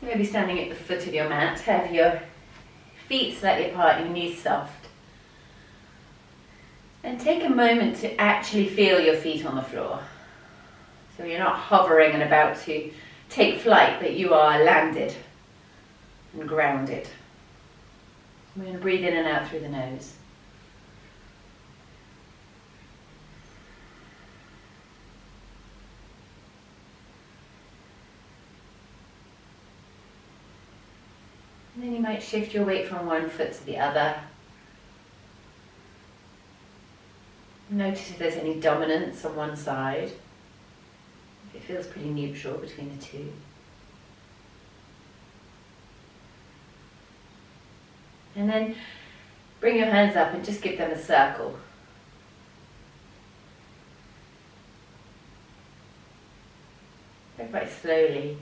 You're going to be standing at the foot of your mat. Have your feet slightly apart, your knees soft. And take a moment to actually feel your feet on the floor. So you're not hovering and about to take flight, but you are landed and grounded. We're going to breathe in and out through the nose. And then you might shift your weight from one foot to the other. Notice if there's any dominance on one side. If it feels pretty neutral between the two. And then bring your hands up and just give them a circle. Go quite slowly.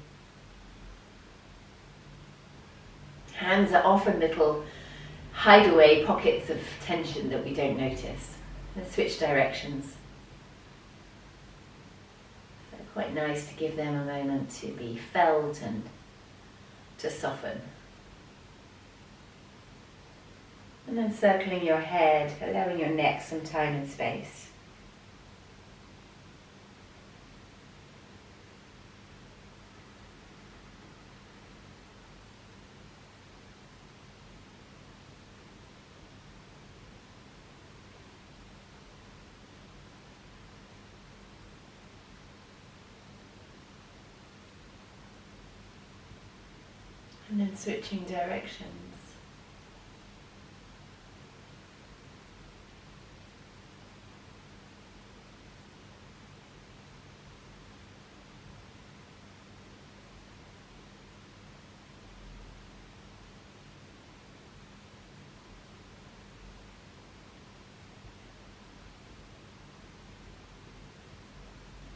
Hands are often little hideaway pockets of tension that we don't notice. Let's switch directions. So quite nice to give them a moment to be felt and to soften. And then circling your head, allowing your neck some time and space. And then switching directions.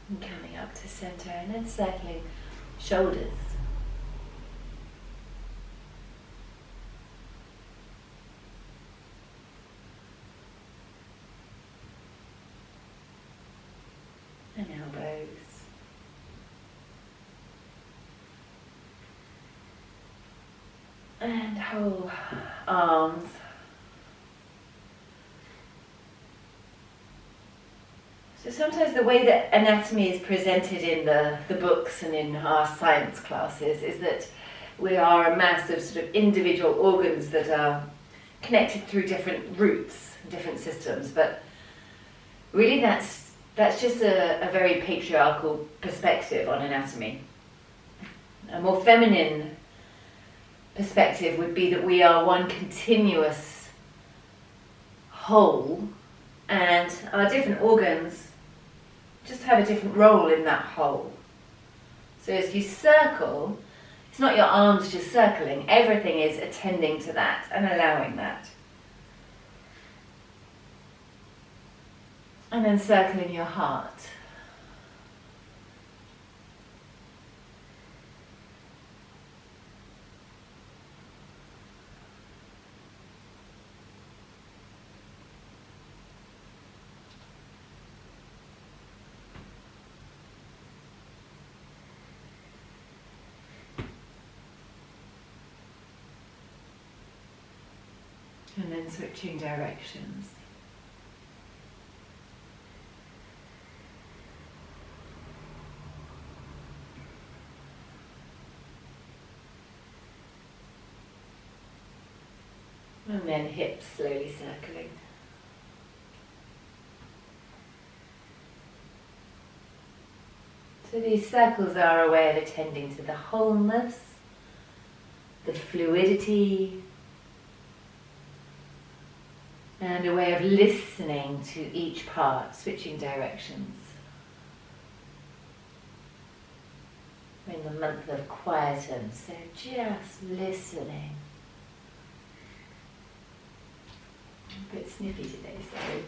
And coming up to center and then circling shoulders. And elbows. And whole arms. So sometimes the way that anatomy is presented in the books and in our science classes is that we are a mass of sort of individual organs that are connected through different roots, different systems, but really that's just a very patriarchal perspective on anatomy. A more feminine perspective would be that we are one continuous whole, and our different organs just have a different role in that whole. So as you circle, it's not your arms just circling, everything is attending to that and allowing that. And then circling your heart. And then switching directions. And then hips slowly circling. So these circles are a way of attending to the wholeness, the fluidity, and a way of listening to each part, switching directions. We're in the month of quieten, so just listening. A bit sniffy today, sorry.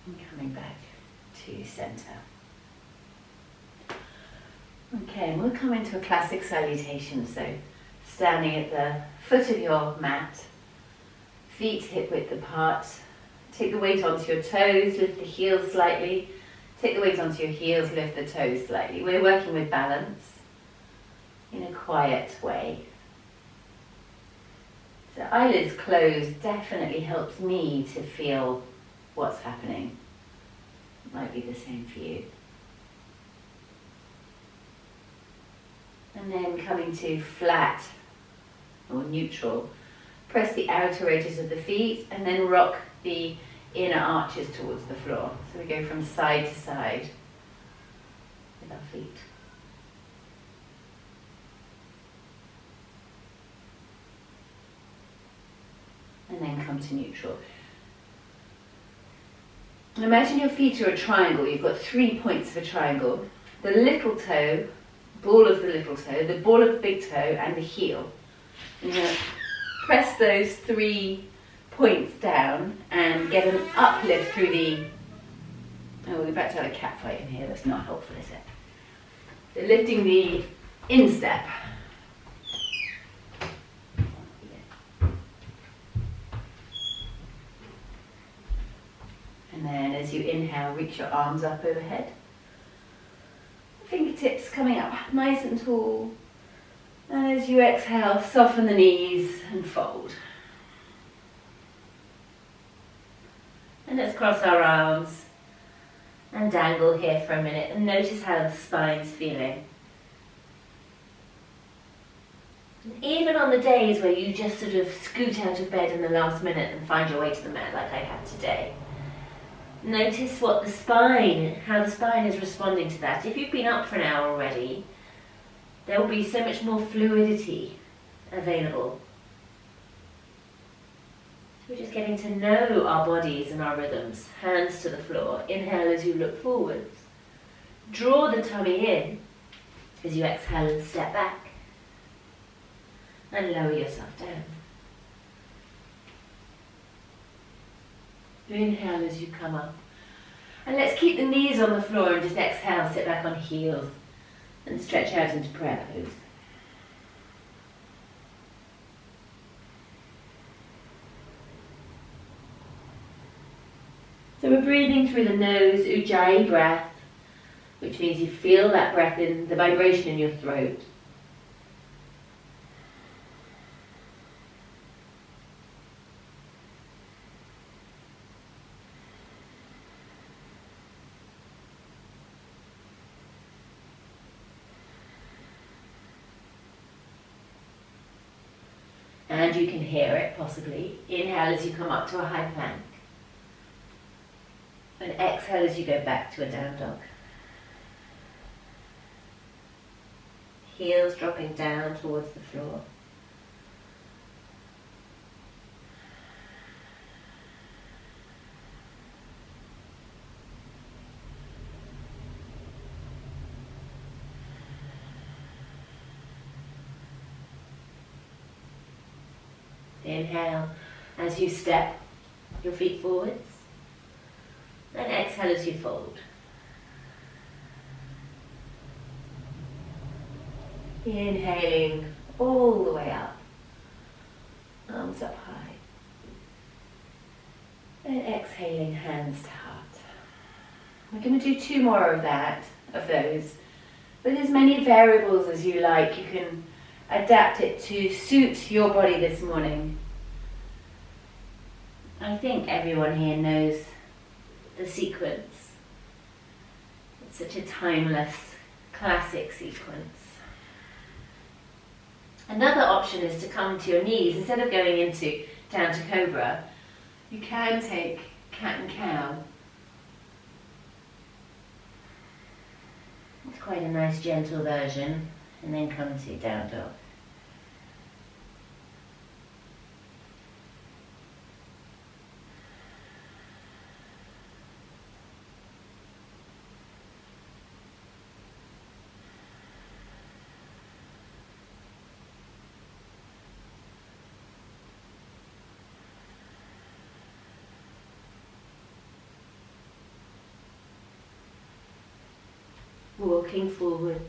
And coming back to centre. Okay, and we'll come into a classic salutation, so standing at the foot of your mat, feet hip width apart, Take the weight onto your toes, lift the heels slightly. Take the weight onto your heels, lift the toes slightly. We're working with balance in a quiet way. So eyelids closed definitely helps me to feel what's happening. It might be the same for you. And then coming to flat or neutral. Press the outer edges of the feet and then rock the inner arches towards the floor. So we go from side to side with our feet. And then come to neutral. And imagine your feet are a triangle. You've got 3 points of a triangle. The little toe, ball of the little toe, the ball of the big toe, and the heel. And you're going to press those 3 points down and get an uplift through the... Oh, we're about to have a cat fight in here. That's not helpful, is it? So lifting the instep. And then as you inhale, reach your arms up overhead. Fingertips coming up nice and tall. And as you exhale, soften the knees and fold. And let's cross our arms and dangle here for a minute and notice how the spine's feeling. Even on the days where you just sort of scoot out of bed in the last minute and find your way to the mat like I have today, notice what the spine, how the spine is responding to that. If you've been up for an hour already, there will be so much more fluidity available. We're just getting to know our bodies and our rhythms. Hands to the floor. Inhale as you look forwards. Draw the tummy in as you exhale and step back. And lower yourself down. Inhale as you come up. And let's keep the knees on the floor and just exhale, sit back on heels and stretch out into prayer pose. So we're breathing through the nose, Ujjayi breath, which means you feel that breath in the vibration in your throat. And you can hear it, possibly. Inhale as you come up to a high plank. And exhale as you go back to a down dog. Heels dropping down towards the floor. Inhale as you step your feet forwards. And exhale as you fold. Inhaling all the way up. Arms up high. And exhaling, hands to heart. We're going to do 2 more of those. With as many variables as you like, you can adapt it to suit your body this morning. I think everyone here knows the sequence. It's such a timeless, classic sequence. Another option is to come to your knees. Instead of going into down to cobra, you can take cat and cow. It's quite a nice gentle version. And then come to down dog. Walking forwards.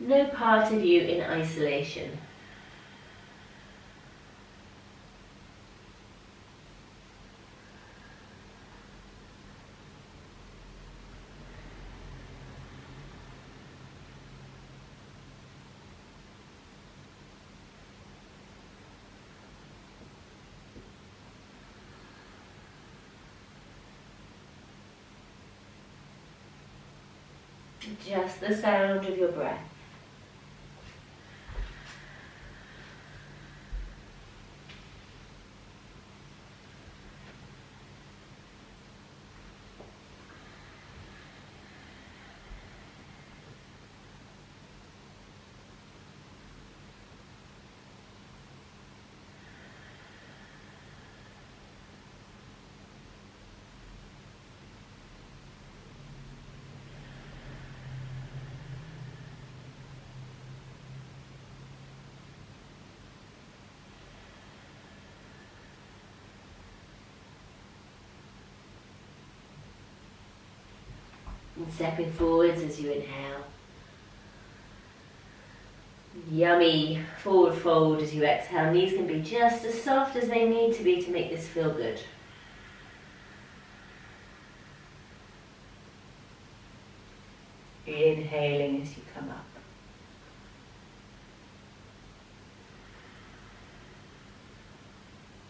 No part of you in isolation. Just the sound of your breath. And stepping forwards as you inhale. Yummy forward fold as you exhale. Knees can be just as soft as they need to be to make this feel good. Inhaling as you come up.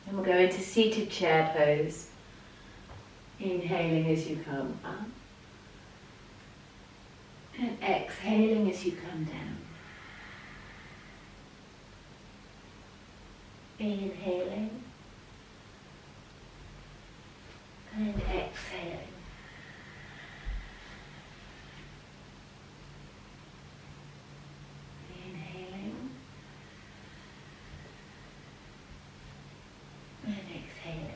And we'll go into seated chair pose. Inhaling as you come up. And exhaling as you come down. Inhaling. And exhaling. Inhaling. And exhaling.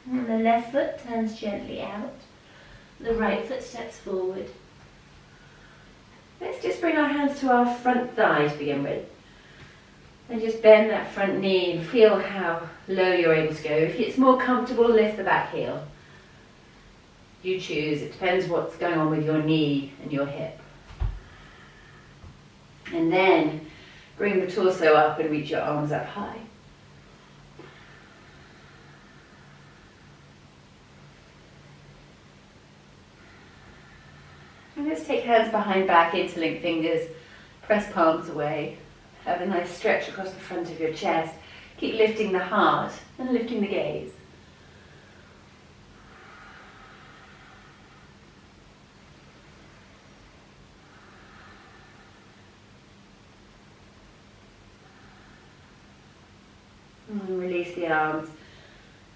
And the left foot turns gently out. The right foot steps forward. Let's just bring our hands to our front thigh to begin with. And just bend that front knee and feel how low you're able to go. If it's more comfortable, lift the back heel. You choose. It depends what's going on with your knee and your hip. And then bring the torso up and reach your arms up high. And let's take hands behind back, interlink fingers, press palms away. Have a nice stretch across the front of your chest. Keep lifting the heart and lifting the gaze. And release the arms,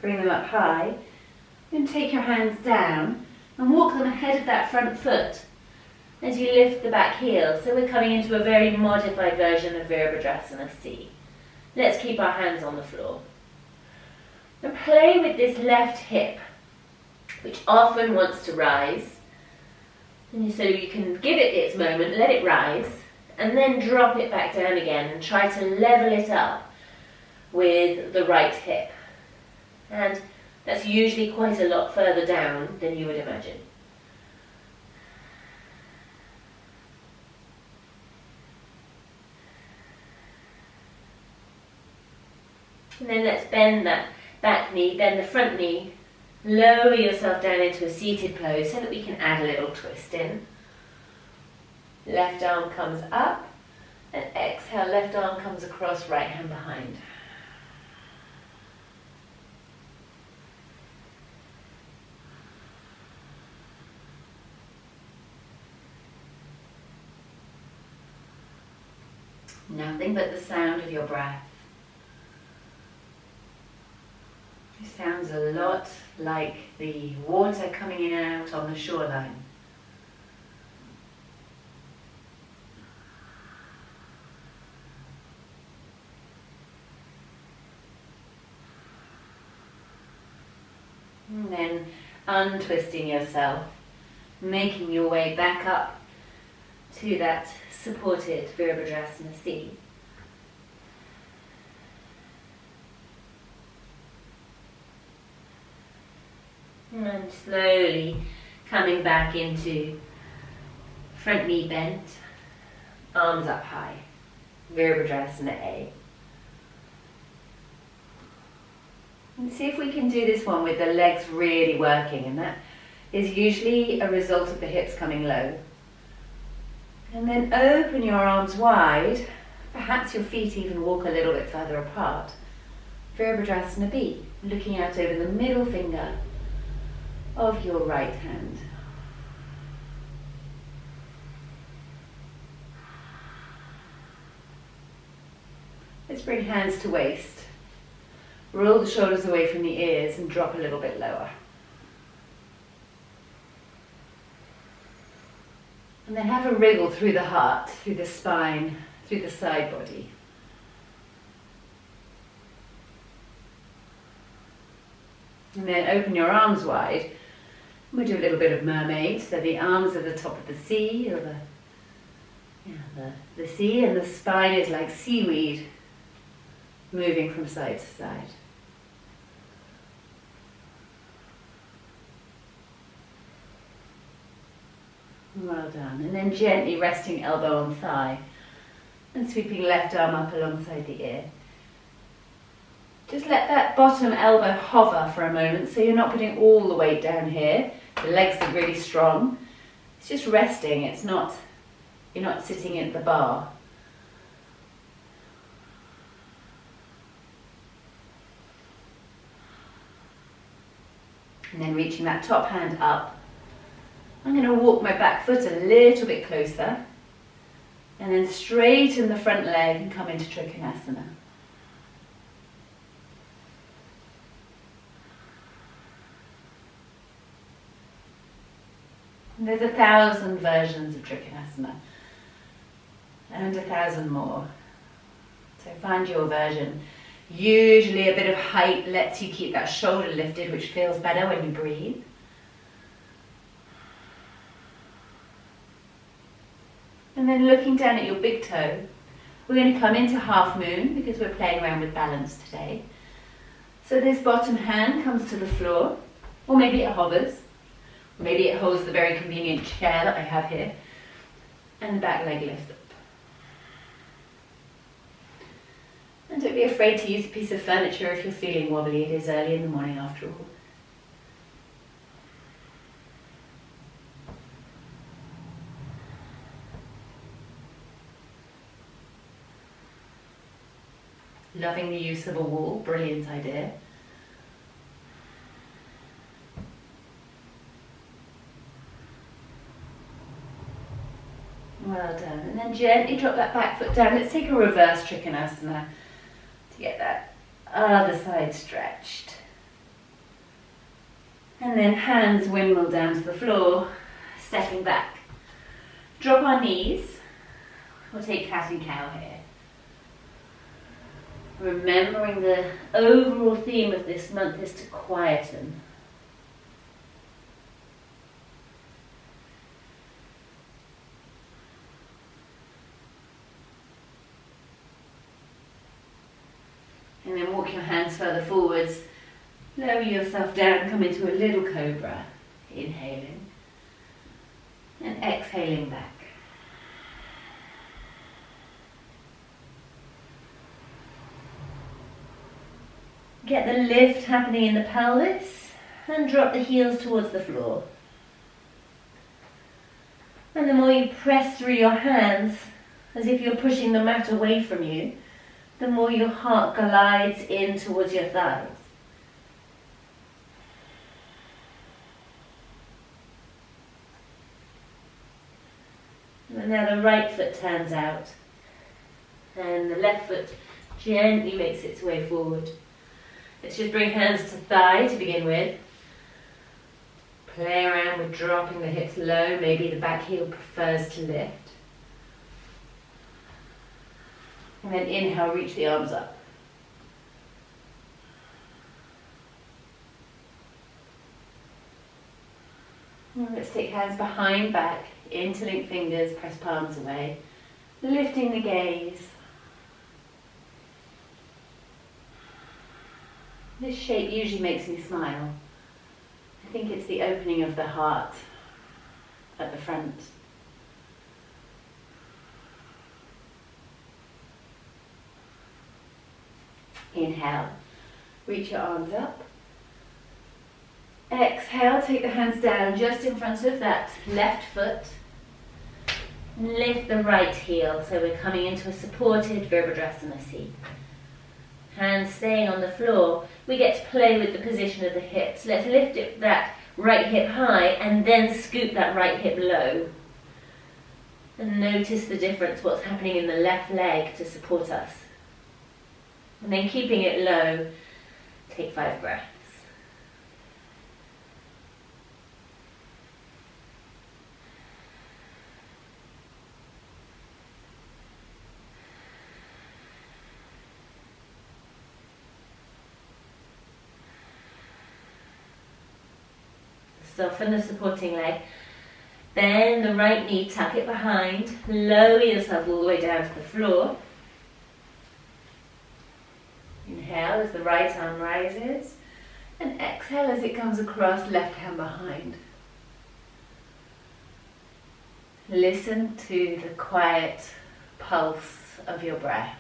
bring them up high, then take your hands down and walk them ahead of that front foot as you lift the back heel. So we're coming into a very modified version of Virabhadrasana C. Let's keep our hands on the floor. And play with this left hip, which often wants to rise. And so you can give it its moment, let it rise, and then drop it back down again and try to level it up with the right hip. And that's usually quite a lot further down than you would imagine. And then let's bend that back knee, bend the front knee, lower yourself down into a seated pose so that we can add a little twist in. Left arm comes up, and exhale, left arm comes across, right hand behind. Nothing but the sound of your breath. It sounds a lot like the water coming in and out on the shoreline. And then untwisting yourself, making your way back up to that supported Virabhadrasana C. And slowly coming back into front knee bent, arms up high, Virabhadrasana A. And see if we can do this one with the legs really working, and that is usually a result of the hips coming low. And then open your arms wide, perhaps your feet even walk a little bit further apart. Virabhadrasana B, looking out over the middle finger of your right hand. Let's bring hands to waist. Roll the shoulders away from the ears and drop a little bit lower. And then have a wriggle through the heart, through the spine, through the side body. And then open your arms wide. We'll do a little bit of mermaid, so the arms are the top of the sea, or the sea, and the spine is like seaweed, moving from side to side. Well done. And then gently resting elbow on thigh and sweeping left arm up alongside the ear. Just let that bottom elbow hover for a moment, so you're not putting all the weight down here. The legs are really strong. It's just resting. You're not sitting at the bar. And then reaching that top hand up. I'm going to walk my back foot a little bit closer and then straighten the front leg and come into Trigonasana. And there's 1,000 versions of Trigonasana and 1,000 more. So find your version. Usually a bit of height lets you keep that shoulder lifted, which feels better when you breathe. And then looking down at your big toe, we're going to come into half moon because we're playing around with balance today. So this bottom hand comes to the floor, or maybe it hovers, or maybe it holds the very convenient chair that I have here, and the back leg lifts up. And don't be afraid to use a piece of furniture if you're feeling wobbly. It is early in the morning after all. Loving the use of a wall, brilliant idea. Well done. And then gently drop that back foot down. Let's take a reverse Trigonasana to get that other side stretched. And then hands windmill down to the floor, stepping back. Drop our knees. We'll take cat and cow here. Remembering the overall theme of this month is to quieten. And then walk your hands further forwards. Lower yourself down, come into a little cobra. Inhaling. And exhaling back. Get the lift happening in the pelvis and drop the heels towards the floor. And the more you press through your hands, as if you're pushing the mat away from you, the more your heart glides in towards your thighs. And now the right foot turns out, and the left foot gently makes its way forward. Let's just bring hands to thigh to begin with. Play around with dropping the hips low. Maybe the back heel prefers to lift. And then inhale, reach the arms up. And let's take hands behind back, interlink fingers, press palms away. Lifting the gaze. This shape usually makes me smile. I think it's the opening of the heart at the front. Inhale, reach your arms up. Exhale, take the hands down just in front of that left foot. Lift the right heel, so we're coming into a supported Virabhadrasana seat. Hands staying on the floor. We get to play with the position of the hips. Let's lift that right hip high and then scoop that right hip low. And notice the difference, what's happening in the left leg to support us. And then keeping it low, take 5 breaths. Soften the supporting leg. Bend the right knee, tuck it behind. Lower yourself all the way down to the floor. Inhale as the right arm rises. And exhale as it comes across, left hand behind. Listen to the quiet pulse of your breath.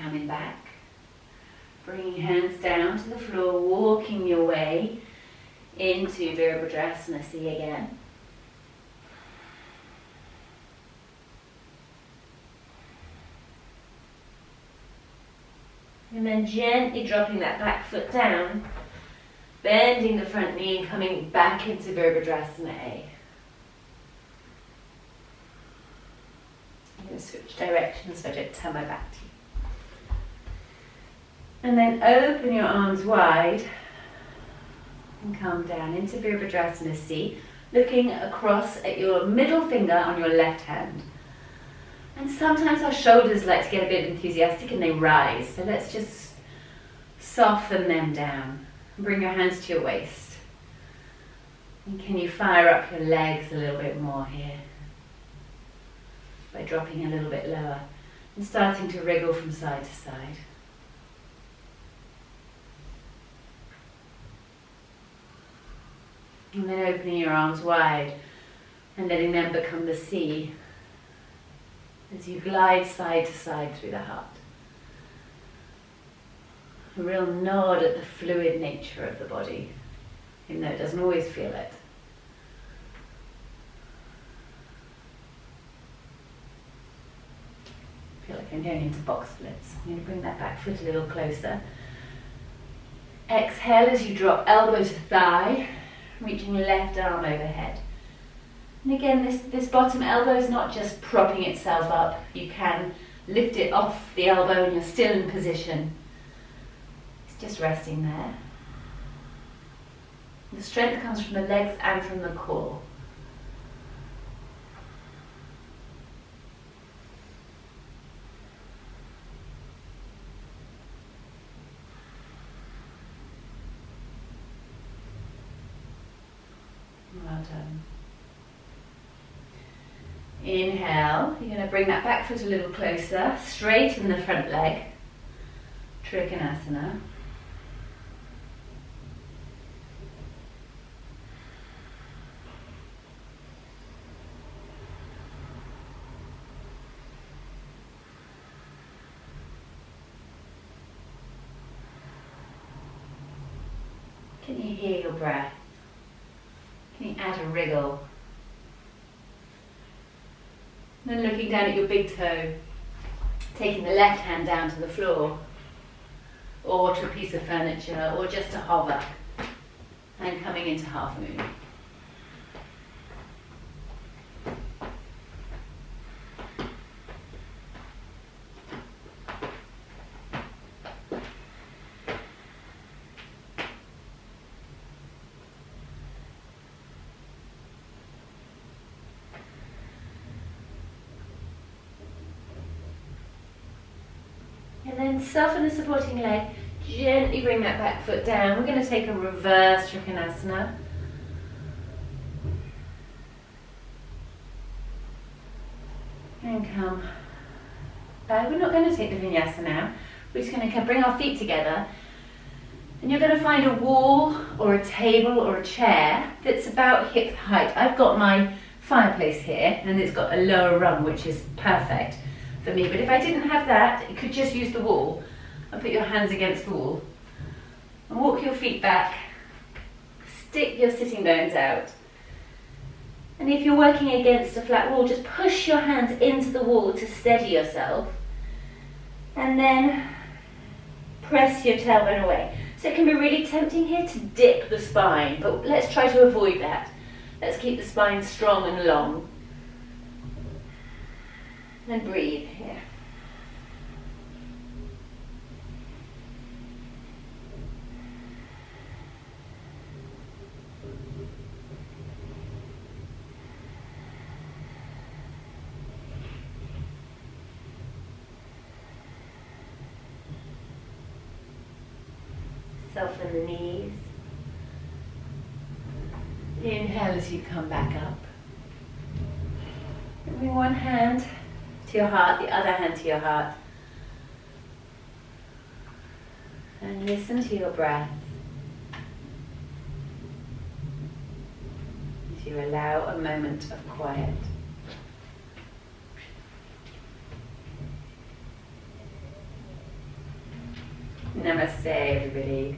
Coming back, bringing hands down to the floor, walking your way into Virabhadrasana again. And then gently dropping that back foot down, bending the front knee and coming back into Virabhadrasana A. I'm going to switch directions so I don't turn my back to you. And then open your arms wide and come down into Virabhadrasana C, looking across at your middle finger on your left hand. And sometimes our shoulders like to get a bit enthusiastic and they rise, so let's just soften them down. Bring your hands to your waist. And can you fire up your legs a little bit more here by dropping a little bit lower and starting to wriggle from side to side. And then opening your arms wide and letting them become the C as you glide side to side through the heart. A real nod at the fluid nature of the body, even though it doesn't always feel it. I feel like I'm going into box splits. I'm going to bring that back foot a little closer. Exhale as you drop elbow to thigh, reaching left arm overhead. And again, this bottom elbow is not just propping itself up. You can lift it off the elbow and you're still in position. It's just resting there. The strength comes from the legs and from the core. Well done. Inhale, you're going to bring that back foot a little closer, straighten the front leg, Trigonasana. Can you hear your breath? Can you add a wriggle? And then looking down at your big toe, taking the left hand down to the floor, or to a piece of furniture, or just to hover, and coming into half moon. And then soften the supporting leg, gently bring that back foot down. We're going to take a reverse Trigonasana. And come back. We're not going to take the vinyasa now. We're just going to bring our feet together. And you're going to find a wall or a table or a chair that's about hip height. I've got my fireplace here and it's got a lower rung, which is perfect for me, but if I didn't have that, I could just use the wall. and put your hands against the wall. And walk your feet back. Stick your sitting bones out. And if you're working against a flat wall, just push your hands into the wall to steady yourself. And then press your tailbone away. So it can be really tempting here to dip the spine, but let's try to avoid that. Let's keep the spine strong and long. And breathe here. Soften the knees. Inhale as you come back up. And bring one hand to your heart, the other hand to your heart. And listen to your breath as you allow a moment of quiet. Namaste, everybody.